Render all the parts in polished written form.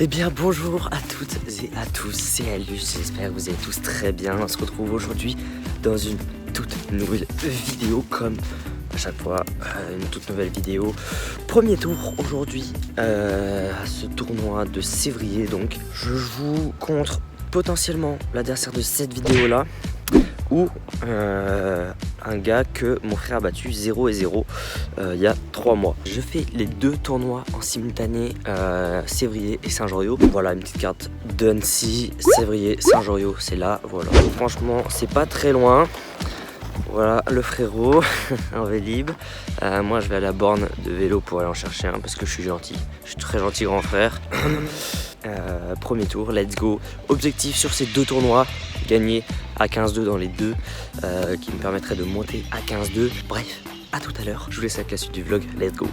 Eh bien bonjour à toutes et à tous, c'est Alus, j'espère que vous allez tous très bien. On se retrouve aujourd'hui dans une toute nouvelle vidéo comme à chaque fois, une toute nouvelle vidéo. Premier tour aujourd'hui à ce tournoi de février, donc je joue contre potentiellement l'adversaire de cette vidéo là ou un gars que mon frère a battu 0-0 il y a 3 mois. Je fais les deux tournois en simultané, Sévrier et Saint-Joriot. Voilà une petite carte d'Annecy, Sévrier, Saint-Joriot, c'est là, voilà. Franchement, c'est pas très loin. Voilà le frérot en Vélib. Moi je vais à la borne de vélo pour aller en chercher un parce que je suis gentil. Je suis très gentil grand frère. Premier tour, let's go. Objectif sur ces deux tournois, gagner à 15-2 dans les deux, qui me permettrait de monter à 15-2. Bref, à tout à l'heure. Je vous laisse avec la suite du vlog, let's go.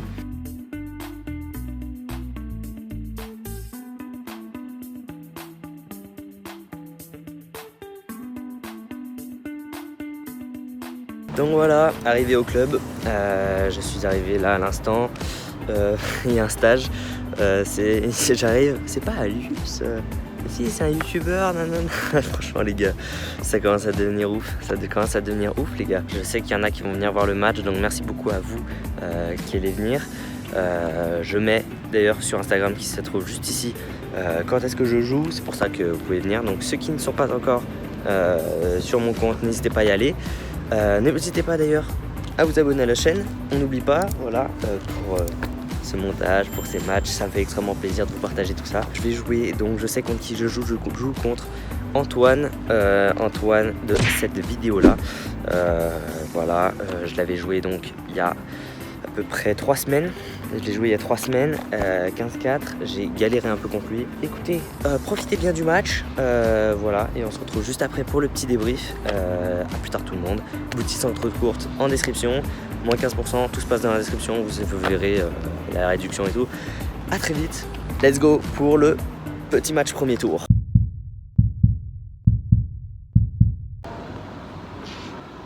Donc voilà, arrivé au club, je suis arrivé là à l'instant, il y a un stage, j'arrive, c'est pas Alus, si c'est un youtubeur, nanana. Franchement les gars, ça commence à devenir ouf, les gars. Je sais qu'il y en a qui vont venir voir le match, donc merci beaucoup à vous qui allez venir. Je mets d'ailleurs sur Instagram qui se trouve juste ici quand est-ce que je joue, c'est pour ça que vous pouvez venir. Donc ceux qui ne sont pas encore sur mon compte, n'hésitez pas à y aller. N'hésitez pas d'ailleurs à vous abonner à la chaîne, on n'oublie pas, voilà, pour ce montage, pour ces matchs, ça me fait extrêmement plaisir de vous partager tout ça. Je vais jouer, donc je sais contre qui je joue contre Antoine, Antoine de cette vidéo là. Voilà, je l'avais joué donc il y a à peu près 3 semaines. Je l'ai joué il y a 3 semaines, 15-4, j'ai galéré un peu contre lui. Écoutez, profitez bien du match, voilà, et on se retrouve juste après pour le petit débrief. À plus tard tout le monde. Boutique centre courte en description, moins 15%, tout se passe dans la description, vous verrez la réduction et tout. A très vite, let's go pour le petit match premier tour.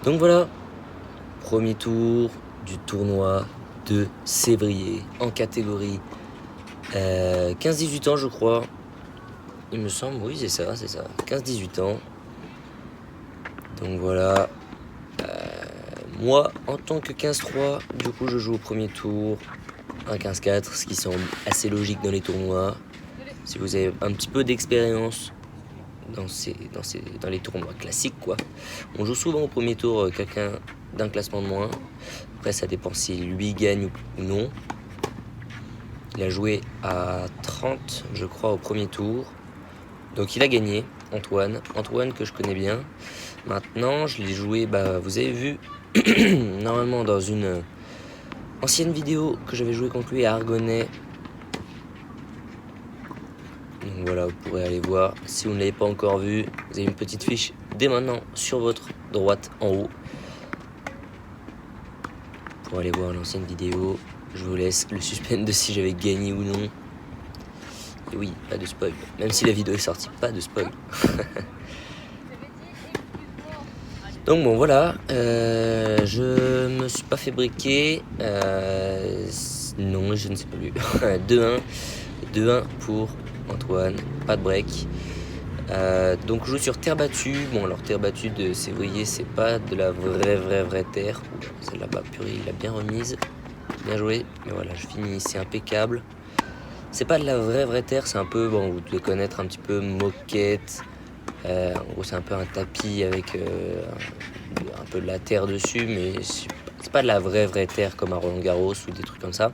Donc voilà, premier tour du tournoi de février en catégorie 15-18 ans je crois, il me semble, oui c'est ça, 15-18 ans. Donc voilà, moi en tant que 15-3, du coup je joue au premier tour un 15-4, ce qui semble assez logique dans les tournois. Si vous avez un petit peu d'expérience dans les tournois classiques quoi, on joue souvent au premier tour quelqu'un d'un classement de moins. Après ça dépend si lui gagne ou non. Il a joué à 30 je crois au premier tour, donc il a gagné. Antoine que je connais bien. Maintenant je l'ai joué, vous avez vu normalement dans une ancienne vidéo que j'avais joué contre lui à Argonnet. Donc voilà, vous pourrez aller voir si vous ne l'avez pas encore vu. Vous avez une petite fiche dès maintenant sur votre droite en haut pour aller voir l'ancienne vidéo. Je vous laisse le suspense de si j'avais gagné ou non. Et oui, pas de spoil. Même si la vidéo est sortie, pas de spoil. Donc bon voilà, je me suis pas fait briquer. Non, je ne sais plus. 2-1 pour Antoine, pas de break. Donc je joue sur terre battue. Bon alors terre battue de février, c'est pas de la vraie terre. Celle-là, purée, il a bien remise. Bien joué, mais voilà, je finis, c'est impeccable. C'est pas de la vraie terre, c'est un peu, bon, vous devez connaître un petit peu moquette. En gros, c'est un peu un tapis avec un peu de la terre dessus, mais c'est pas de la vraie terre comme à Roland Garros ou des trucs comme ça.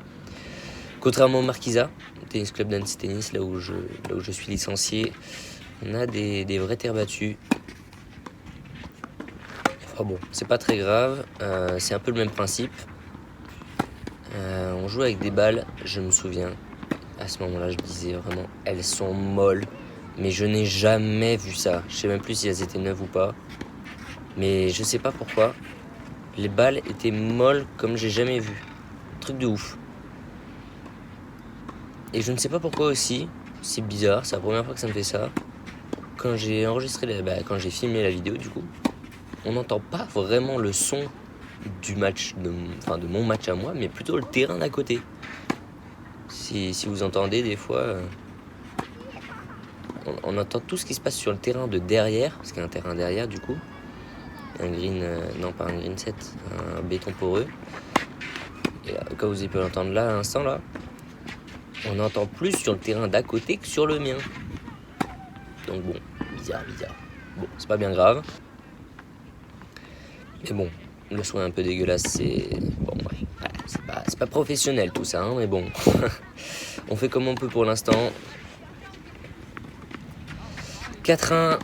Contrairement au Marquisa, tennis club d'Annecy Tennis, là où je suis licencié, on a des vraies terres battues. Enfin bon, c'est pas très grave, c'est un peu le même principe. On joue avec des balles, je me souviens. À ce moment-là, je disais vraiment, elles sont molles. Mais je n'ai jamais vu ça. Je sais même plus si elles étaient neuves ou pas. Mais je sais pas pourquoi. Les balles étaient molles comme j'ai jamais vu. Truc de ouf. Et je ne sais pas pourquoi aussi. C'est bizarre, c'est la première fois que ça me fait ça. Quand j'ai enregistré, quand j'ai filmé la vidéo du coup, on n'entend pas vraiment le son du match, de mon match à moi, mais plutôt le terrain d'à côté. Si vous entendez des fois, on entend tout ce qui se passe sur le terrain de derrière, parce qu'il y a un terrain derrière du coup. Un green, non pas un green set, un béton poreux. Et là, comme vous avez pu l'entendre là à l'instant là, on entend plus sur le terrain d'à côté que sur le mien. Donc bon, bizarre. Bon, c'est pas bien grave. Mais bon, le son est un peu dégueulasse, c'est... Bon, bref, ouais, c'est pas professionnel tout ça, hein, mais bon. On fait comme on peut pour l'instant. 4-1,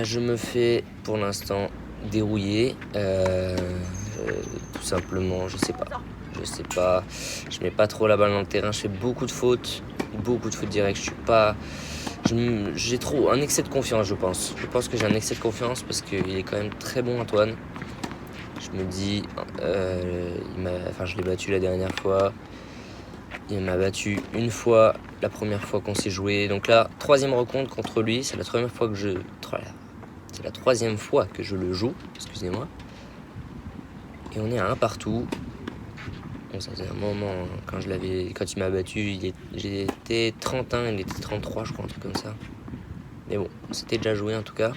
je me fais pour l'instant dérouiller. Tout simplement, je sais pas. Je mets pas trop la balle dans le terrain, je fais beaucoup de fautes directes. J'ai trop un excès de confiance, je pense. Je pense que j'ai un excès de confiance parce qu'il est quand même très bon, Antoine. Je me dis, je l'ai battu la dernière fois. Il m'a battu une fois, la première fois qu'on s'est joué. Donc là, 3e rencontre contre lui. C'est la troisième fois que je le joue. Excusez-moi. Et on est à 1 partout. Bon, ça faisait un moment, quand il m'a battu, j'étais 31, il était 33, je crois, un truc comme ça. Mais bon, c'était déjà joué en tout cas.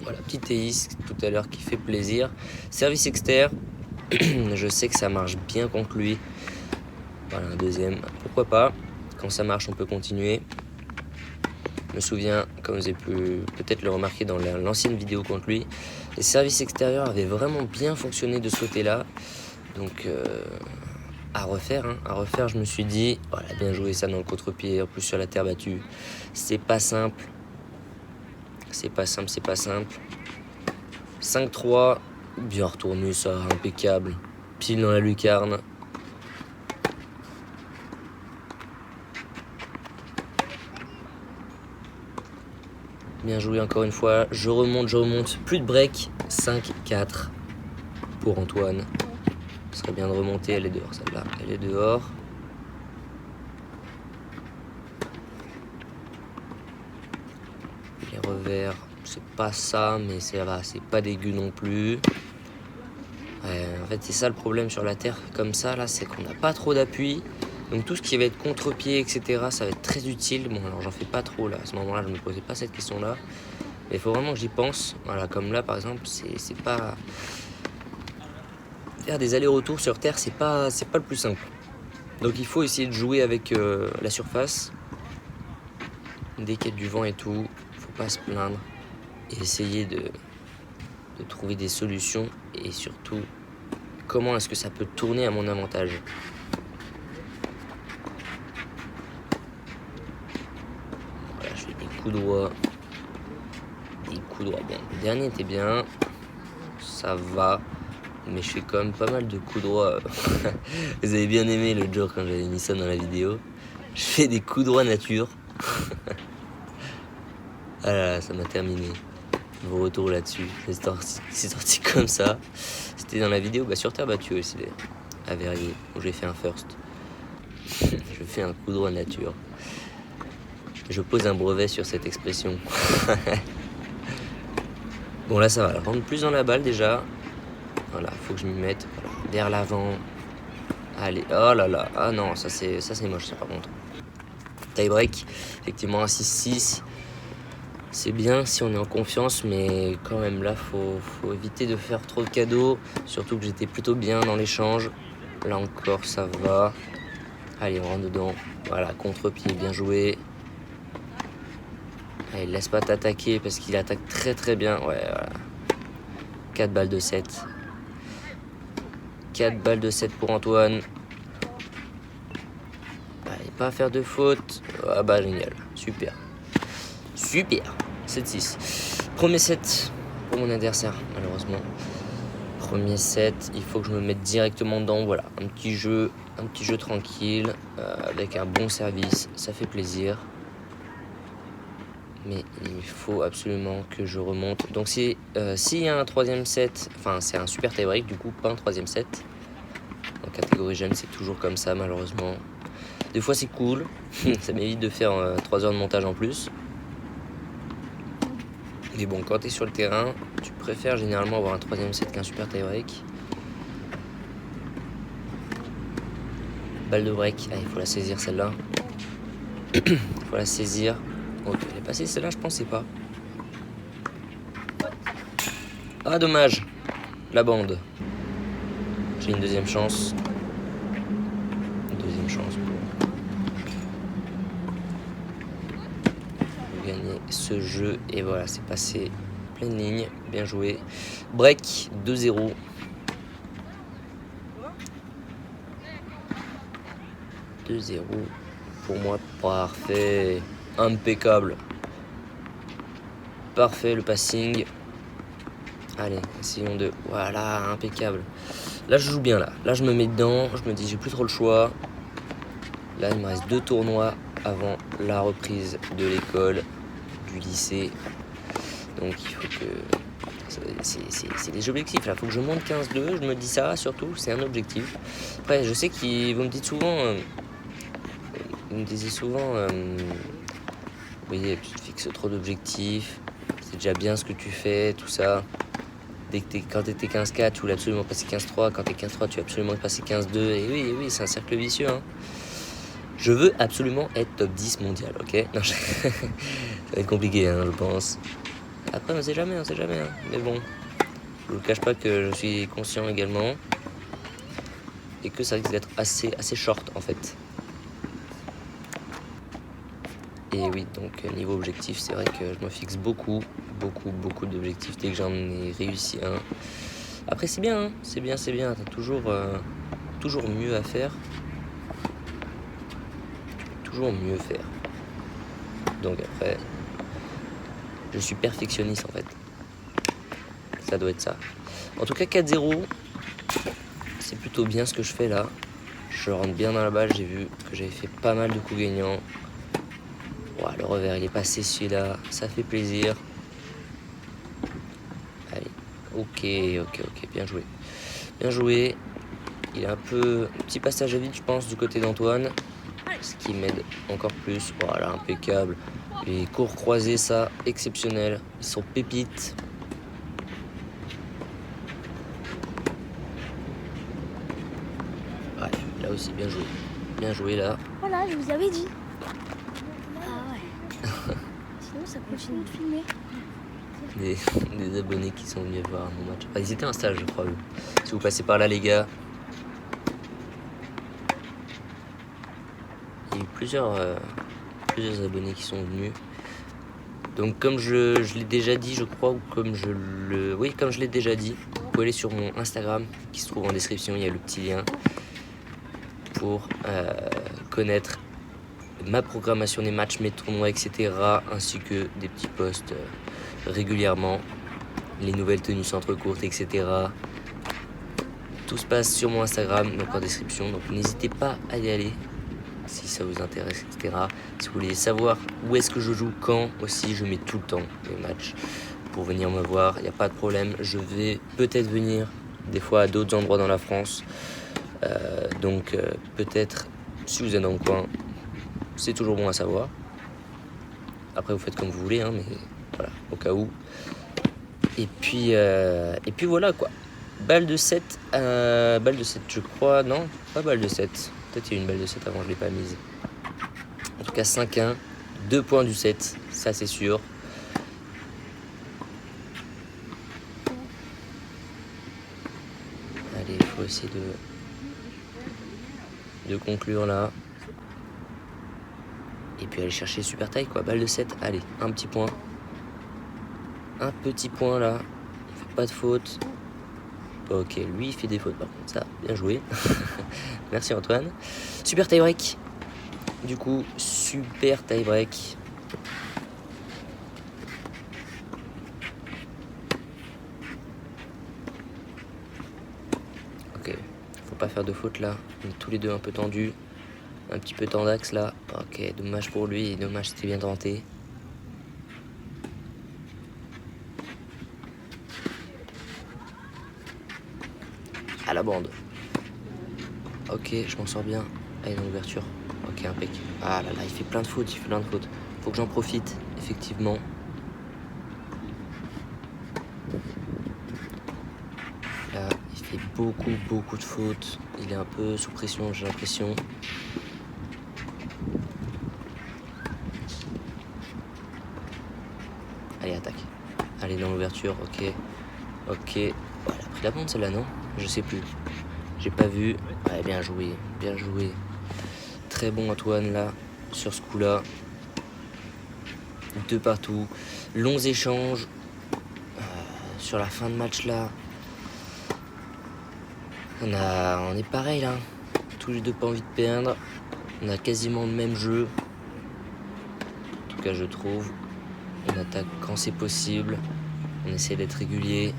Voilà, petit TIS tout à l'heure qui fait plaisir. Service externe, je sais que ça marche bien contre lui. Voilà, un deuxième, pourquoi pas. Quand ça marche, on peut continuer. Je me souviens, comme vous avez pu peut-être le remarquer dans l'ancienne vidéo contre lui, les services extérieurs avaient vraiment bien fonctionné de ce côté-là. Donc, à refaire, je me suis dit, voilà, bien joué ça dans le contre-pied, en plus sur la terre battue. C'est pas simple. 5-3, bien retourné ça, impeccable. Pile dans la lucarne. Bien joué encore une fois, je remonte, plus de break, 5-4 pour Antoine. Ce serait bien de remonter, elle est dehors celle-là, elle est dehors. Les revers, c'est pas ça, mais ça va, c'est pas dégueu non plus. En fait, c'est ça le problème sur la terre comme ça, là, c'est qu'on n'a pas trop d'appui. Donc tout ce qui va être contre-pied, etc., ça va être très utile. Bon, alors j'en fais pas trop là, à ce moment-là, je me posais pas cette question-là. Mais il faut vraiment que j'y pense. Voilà, comme là, par exemple, c'est pas... Faire des allers-retours sur terre, c'est pas le plus simple. Donc il faut essayer de jouer avec la surface. Dès qu'il y a du vent et tout, faut pas se plaindre. Et essayer de trouver des solutions. Et surtout, comment est-ce que ça peut tourner à mon avantage. Voilà, je fais des coups droits. Bon, le dernier était bien. Ça va. Mais je fais quand même pas mal de coups droits. Vous avez bien aimé l'autre jour quand j'avais mis ça dans la vidéo. Je fais des coups droits nature. Ah là, ça m'a terminé. Vos retours là-dessus. C'est sorti comme ça. C'était dans la vidéo sur terre battue aussi, à Verrier, où j'ai fait un first. Je fais un coup droit nature. Je pose un brevet sur cette expression. Bon là ça va, je rentre plus dans la balle déjà. Voilà, faut que je m'y mette vers l'avant. Allez, oh là là, ah non, ça c'est moche ça par contre. Tie break, effectivement un 6-6. C'est bien si on est en confiance, mais quand même là, faut éviter de faire trop de cadeaux. Surtout que j'étais plutôt bien dans l'échange. Là encore, ça va. Allez, on rentre dedans. Voilà, contre-pied, bien joué. Allez, laisse pas t'attaquer parce qu'il attaque très très bien. Ouais, voilà. 4 balles de 7. 4 balles de 7 pour Antoine. Allez, pas à faire de faute. Ah bah génial, super. 7-6. Premier set pour mon adversaire, malheureusement. Premier set, il faut que je me mette directement dedans. Voilà, un petit jeu tranquille, avec un bon service, ça fait plaisir. Mais il faut absolument que je remonte. Donc s'il y a un troisième set, enfin c'est un super tie break du coup, pas un troisième set. En catégorie jeune, c'est toujours comme ça malheureusement. Des fois c'est cool, ça m'évite de faire 3 heures de montage en plus. Mais bon, quand tu es sur le terrain, tu préfères généralement avoir un troisième set qu'un super tie break. Balle de break, il faut la saisir celle-là. Il faut la saisir. Ok, elle est passée, celle-là, je pensais pas. Ah, dommage. La bande. J'ai une deuxième chance. Une deuxième chance pour gagner ce jeu. Et voilà, c'est passé pleine ligne. Bien joué. Break 2-0. 2-0. Pour moi, parfait. Impeccable. Parfait le passing. Allez, essayons de... Voilà, impeccable. Là, je joue bien, là. Là, je me mets dedans. Je me dis, j'ai plus trop le choix. Là, il me reste 2 tournois avant la reprise de l'école, du lycée. Donc, il faut que... C'est des objectifs, là. Il faut que je monte 15-2. Je me dis ça, surtout. C'est un objectif. Après, je sais que vous me dites souvent... vous me disiez souvent... oui, tu te fixes trop d'objectifs. C'est déjà bien ce que tu fais, tout ça. Quand tu étais 15-4, tu voulais absolument passer 15-3. Quand tu es 15-3, tu veux absolument passer 15-2. Et oui, c'est un cercle vicieux. Hein. Je veux absolument être top 10 mondial, ok? Non, ça va être compliqué, hein, je pense. Après, on sait jamais. Hein. Mais bon, je vous le cache pas que je suis conscient également. Et que ça risque d'être assez short, en fait. Et oui, donc niveau objectif, c'est vrai que je me fixe beaucoup d'objectifs dès que j'en ai réussi un. Après, c'est bien, c'est bien. T'as toujours mieux à faire. Toujours mieux faire. Donc après, je suis perfectionniste en fait. Ça doit être ça. En tout cas, 4-0, c'est plutôt bien ce que je fais là. Je rentre bien dans la balle, j'ai vu que j'avais fait pas mal de coups gagnants. Ouah, le revers, il est passé celui-là, ça fait plaisir. Allez, ok, bien joué. Il est un petit passage à vide, je pense, du côté d'Antoine. Ce qui m'aide encore plus. Voilà, impeccable. Les cours croisés, ça, exceptionnel. Ils sont pépites. Ouais, là aussi, bien joué. Bien joué, là. Voilà, je vous avais dit. Ah ouais. Sinon, ça continue de filmer. Des abonnés qui sont venus voir mon match. Enfin, ils étaient en stage, je crois, eux. Si vous passez par là, les gars. Il y a eu plusieurs abonnés qui sont venus. Donc comme je l'ai déjà dit, je crois, ou comme je l'ai déjà dit, vous pouvez aller sur mon Instagram qui se trouve en description, il y a le petit lien pour connaître ma programmation des matchs, mes tournois, etc. ainsi que des petits posts régulièrement, les nouvelles tenues centre courtes, etc. Tout se passe sur mon Instagram, donc en description, donc n'hésitez pas à y aller si ça vous intéresse, etc. Si vous voulez savoir où est-ce que je joue, quand aussi, je mets tout le temps les matchs pour venir me voir, il n'y a pas de problème. Je vais peut-être venir des fois à d'autres endroits dans la France, donc peut-être si vous êtes dans le coin, c'est toujours bon à savoir. Après vous faites comme vous voulez, hein, mais voilà, au cas où. Et puis voilà quoi. Balle de 7, je crois, non, pas balle de 7. Peut-être qu'il y a eu une balle de 7 avant, je ne l'ai pas mise. En tout cas, 5-1, 2 points du 7, ça c'est sûr. Allez, il faut essayer de conclure là. Et puis aller chercher super taille quoi, balle de 7, allez, un petit point. Un petit point là, on fait pas de faute. Ok, lui il fait des fautes par contre, ça, bien joué. Merci Antoine. Super tie break. Du coup, super tie break. Ok, faut pas faire de faute là. On est tous les deux un peu tendus. Un petit peu tendax là. Ok, dommage pour lui, dommage, c'était bien tenté. À la bande. Ok, je m'en sors bien. Allez, dans l'ouverture. Ok, impeccable. Ah là là, il fait plein de fautes, Faut que j'en profite, effectivement. Là, il fait beaucoup de fautes. Il est un peu sous pression, j'ai l'impression. Allez, attaque. Allez, dans l'ouverture, ok. Ok. Oh, elle a pris la bande celle-là, non? Je sais plus. J'ai pas vu. Ouais, bien joué, bien joué. Très bon Antoine là, sur ce coup-là. 2 partout. Longs échanges. Sur la fin de match là. On est pareil là. Tous les deux pas envie de perdre. On a quasiment le même jeu. En tout cas je trouve. On attaque quand c'est possible. On essaie d'être régulier.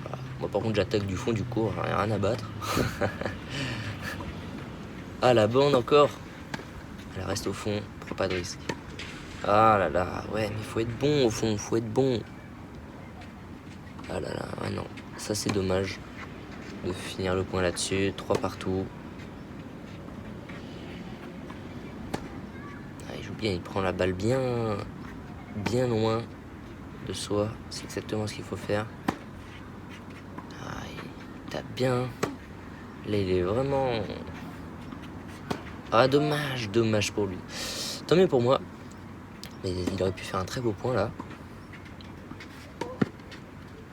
Voilà. Moi par contre j'attaque du fond du court, rien à battre. Ah la bande encore. Elle reste au fond, prends pas de risque. Ah là là, ouais mais faut être bon au fond, faut être bon. Ah là là, ouais non, ça c'est dommage de finir le point là-dessus, 3 partout. Ah, il joue bien, il prend la balle bien loin de soi, c'est exactement ce qu'il faut faire. Ah, il tape bien. Là il est vraiment... Ah dommage pour lui. Tant mieux pour moi. Mais il aurait pu faire un très beau point là.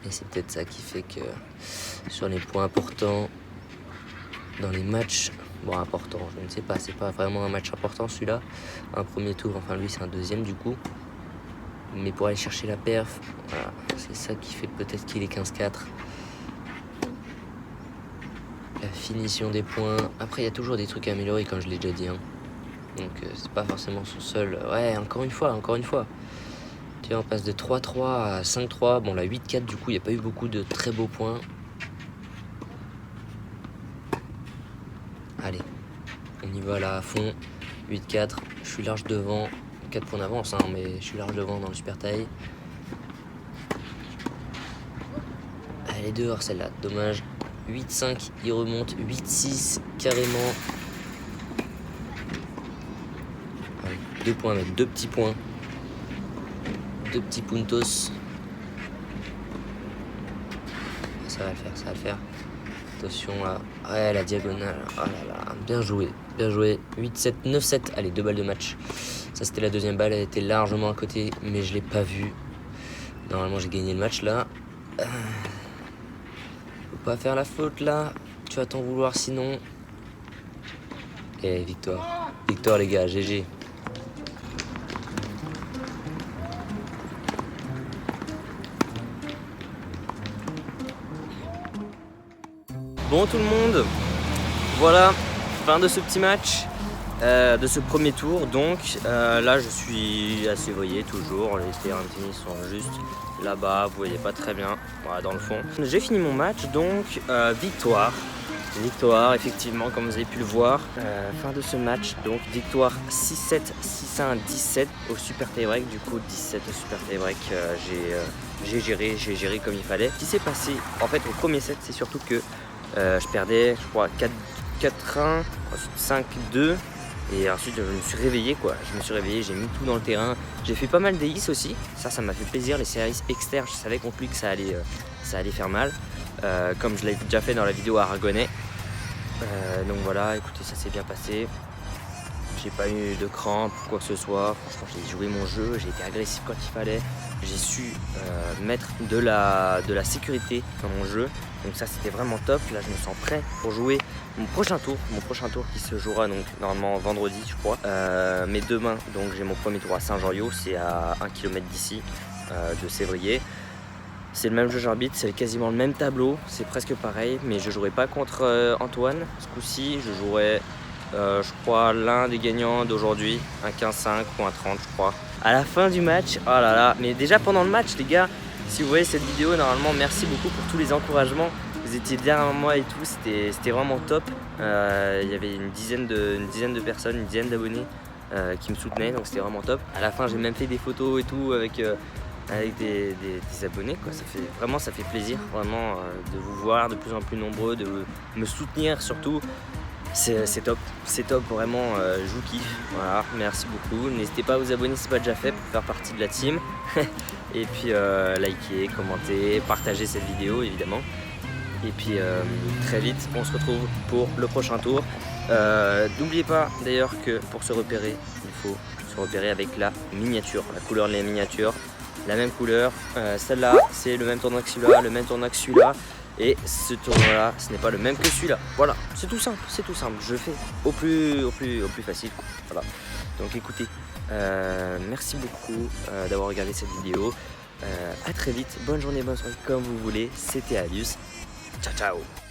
Et c'est peut-être ça qui fait que sur les points importants, dans les matchs, bon importants, je ne sais pas, c'est pas vraiment un match important celui-là. Un premier tour, enfin lui c'est un deuxième du coup. Mais pour aller chercher la perf, voilà, c'est ça qui fait peut-être qu'il est 15-4. La finition des points. Après il y a toujours des trucs à améliorer comme je l'ai déjà dit. Hein. Donc c'est pas forcément son seul. Ouais, encore une fois. Tu vois, on passe de 3-3 à 5-3. Bon, là, 8-4, du coup, il n'y a pas eu beaucoup de très beaux points. Allez, on y va là à fond. 8-4, je suis large devant. 4 points d'avance, hein, mais je suis large devant dans le super taille. Elle est dehors celle-là, dommage. 8-5, il remonte. 8-6, carrément. Allez, 2 points, avec 2 petits points. 2 petits puntos. Ça va le faire. Attention là. Ouais, la diagonale. Oh là là, bien joué. 8-7, 9-7. Allez, 2 balles de match. Ça, c'était la deuxième balle. Elle était largement à côté, mais je l'ai pas vue. Normalement, j'ai gagné le match là. Faut pas faire la faute là. Tu vas t'en vouloir sinon. Et victoire. Victoire, les gars. GG. Bon tout le monde, voilà, fin de ce petit match, de ce premier tour. Donc là je suis à Sévrier toujours, les terrains de tennis sont juste là-bas, vous voyez pas très bien, voilà, dans le fond. J'ai fini mon match, donc victoire effectivement comme vous avez pu le voir. Fin de ce match, donc victoire 6-7, 6-1, 17 au super tie-break. Du coup 17 au super tie-break, j'ai géré comme il fallait. Ce qui s'est passé en fait au premier set, c'est surtout que je perdais, je crois, 4-1, ensuite 5-2. Et ensuite, je me suis réveillé, quoi. J'ai mis tout dans le terrain. J'ai fait pas mal d'ace aussi. Ça m'a fait plaisir. Les services externes, je savais contre lui que ça allait faire mal. Comme je l'avais déjà fait dans la vidéo aragonais. Donc voilà, écoutez, ça s'est bien passé. J'ai pas eu de crampes ou quoi que ce soit. Franchement, j'ai joué mon jeu, j'ai été agressif quand il fallait. J'ai su mettre de la sécurité dans mon jeu. Donc ça, c'était vraiment top. Là, je me sens prêt pour jouer mon prochain tour qui se jouera donc normalement vendredi, je crois. Mais demain, donc j'ai mon premier tour à Saint-Jean-Yot, c'est à 1 km d'ici, de Sévrier. C'est le même jeu j'arbitre, c'est quasiment le même tableau, c'est presque pareil, mais je jouerai pas contre Antoine. Ce coup-ci, je jouerai, je crois, l'un des gagnants d'aujourd'hui, un 15-5 ou un 30, je crois. À la fin du match, oh là là, mais déjà pendant le match, les gars, si vous voyez cette vidéo, normalement, merci beaucoup pour tous les encouragements. Vous étiez derrière moi et tout, c'était vraiment top. Il y avait une dizaine de personnes, une dizaine d'abonnés qui me soutenaient, donc c'était vraiment top. À la fin, j'ai même fait des photos et tout avec des abonnés, quoi. Ça fait plaisir vraiment de vous voir de plus en plus nombreux, de me soutenir surtout. C'est top vraiment, je vous kiffe. Voilà, merci beaucoup. N'hésitez pas à vous abonner si ce n'est pas déjà fait pour faire partie de la team. Et puis likez, commentez, partagez cette vidéo évidemment. Et puis très vite, on se retrouve pour le prochain tour. N'oubliez pas d'ailleurs que pour se repérer, il faut se repérer avec la miniature, la couleur de la miniature. la même couleur. Celle-là, c'est le même tournoi que celui-là, le même tournoi que celui-là. Et ce tournoi-là, ce n'est pas le même que celui-là. Voilà, c'est tout simple, c'est tout simple. Je fais au plus facile. Voilà. Donc écoutez, merci beaucoup d'avoir regardé cette vidéo. À très vite, bonne journée, bonne soirée, comme vous voulez. C'était Alius. Ciao, ciao.